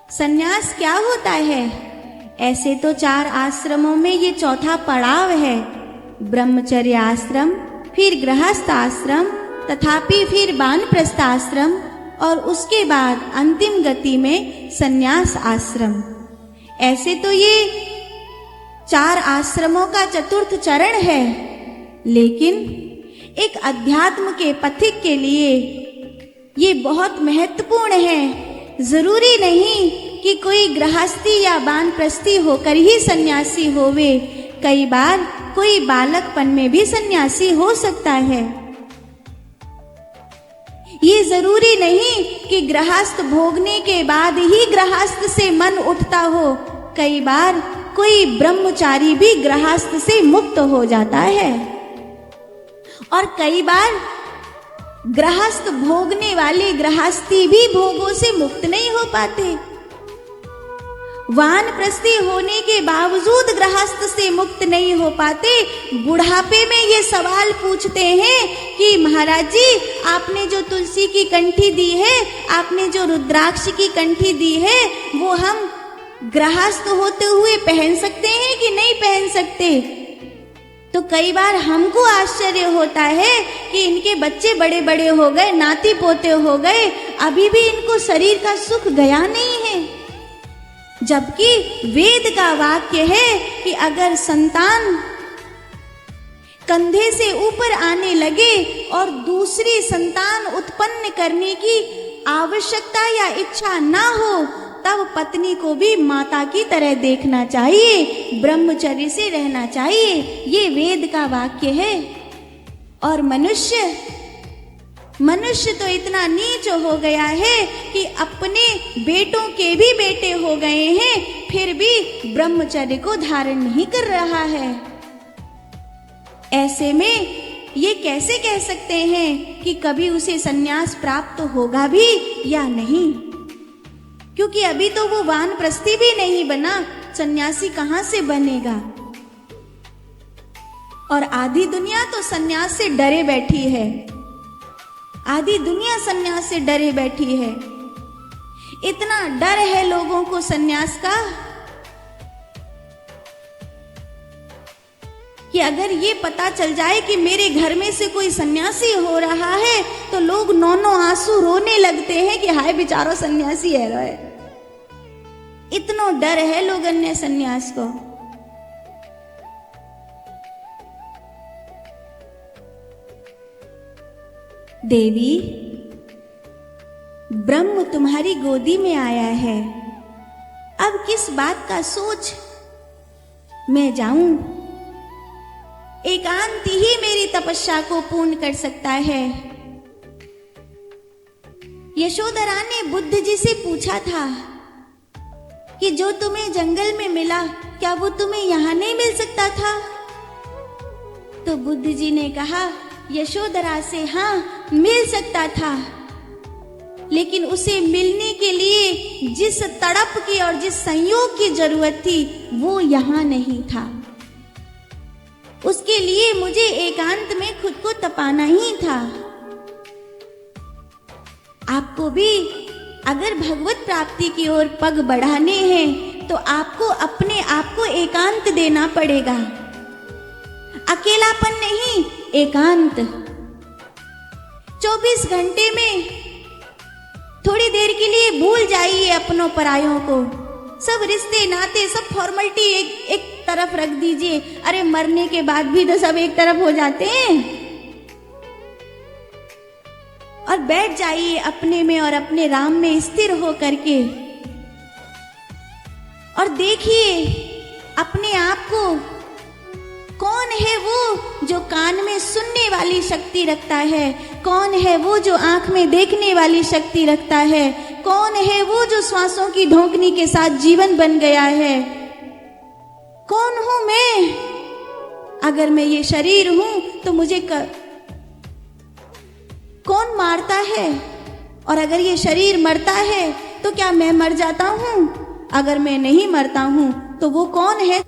सन्यास क्या होता है? ऐसे तो 4 आश्रमों में ये चौथा पड़ाव है, ब्रह्मचर्य आश्रम, फिर गृहस्थ आश्रम, तथापि फिर वानप्रस्थ आश्रम और उसके बाद अंतिम गति में सन्यास आश्रम। ऐसे तो ये 4 आश्रमों का चतुर्थ चरण है, लेकिन एक अध्यात्म के पथिक के लिए ये बहुत महत्वपूर्ण है। जरूरी नहीं कि कोई गृहस्थी या वानप्रस्थी होकर ही सन्यासी होवे, कई बार कोई बालकपन में भी सन्यासी हो सकता है। ये जरूरी नहीं कि गृहस्थ भोगने के बाद ही गृहस्थ से मन उठता हो, कई बार कोई ब्रह्मचारी भी गृहस्थ से मुक्त हो जाता है और कई बार गृहस्थ भोगने वाले गृहस्थी भी भोगों से मुक्त नहीं हो पाते। वानप्रस्थी होने के बावजूद गृहस्थ से मुक्त नहीं हो पाते। बुढ़ापे में ये सवाल पूछते हैं कि महाराज जी, आपने जो तुलसी की कंठी दी है, आपने जो रुद्राक्ष की कंठी दी है, वो हम गृहस्थ होते हुए पहन सकते हैं कि नहीं पहन सकते? तो कई बार हमको आश्चर्य होता है कि इनके बच्चे बड़े बड़े हो गए, नाती पोते हो गए, अभी भी इनको शरीर का सुख गया नहीं है। जबकि वेद का वाक्य है कि अगर संतान कंधे से ऊपर आने लगे और दूसरी संतान उत्पन्न करने की आवश्यकता या इच्छा ना हो, तब पत्नी को भी माता की तरह देखना चाहिए, ब्रह्मचर्य से रहना चाहिए। ये वेद का वाक्य है। और मनुष्य तो इतना नीच हो गया है कि अपने बेटों के भी बेटे हो गए हैं, फिर भी ब्रह्मचर्य को धारण नहीं कर रहा है। ऐसे में ये कैसे कह सकते हैं कि कभी उसे सन्यास प्राप्त होगा भी या नहीं? क्योंकि अभी तो वो वानप्रस्थी भी नहीं बना, सन्यासी कहां से बनेगा? और आधी दुनिया तो सन्यास से डरे बैठी है। आधी दुनिया सन्यास से डरे बैठी है। इतना डर है लोगों को सन्यास का कि अगर ये पता चल जाए कि मेरे घर में से कोई सन्यासी हो रहा है, तो लोग 9 आंसू रोने लगते हैं कि हाय बेचारो सन्यासी है रे। इतना डर है लोगन ने सन्यास को। देवी, ब्रह्म तुम्हारी गोदी में आया है, अब किस बात का सोच मैं जाऊं? एकांत ही मेरी तपस्या को पूर्ण कर सकता है। यशोधरा ने बुद्ध जी से पूछा था कि जो तुम्हें जंगल में मिला, क्या वो तुम्हें यहां नहीं मिल सकता था? तो बुद्ध जी ने कहा यशोधरा से, हाँ मिल सकता था, लेकिन उसे मिलने के लिए जिस तड़प की और जिस संयोग की जरूरत थी, वो यहां नहीं था। उसके लिए मुझे एकांत में खुद को तपाना ही था। आपको भी अगर भगवत प्राप्ति की ओर पग बढ़ाने हैं, तो आपको अपने आप को एकांत देना पड़ेगा। अकेलापन नहीं, एकांत। 24 घंटे में थोड़ी देर के लिए भूल जाइए अपनों परायों को। सब रिश्ते नाते, सब फॉर्मेलिटी एक तरफ रख दीजिए। अरे मरने के बाद भी तो सब एक तरफ हो जाते हैं। और बैठ जाइए अपने में और अपने राम में स्थिर हो करके, और देखिए अपने आप को, कौन है वो जो कान में सुनने वाली शक्ति रखता है? कौन है वो जो आंख में देखने वाली शक्ति रखता है? कौन है वो जो श्वासों की धोंकनी के साथ जीवन बन गया है? कौन हूं मैं? अगर मैं ये शरीर हूं तो मुझे कौन मारता है? और अगर ये शरीर मरता है तो क्या मैं मर जाता हूं? अगर मैं नहीं मरता हूं तो वो कौन है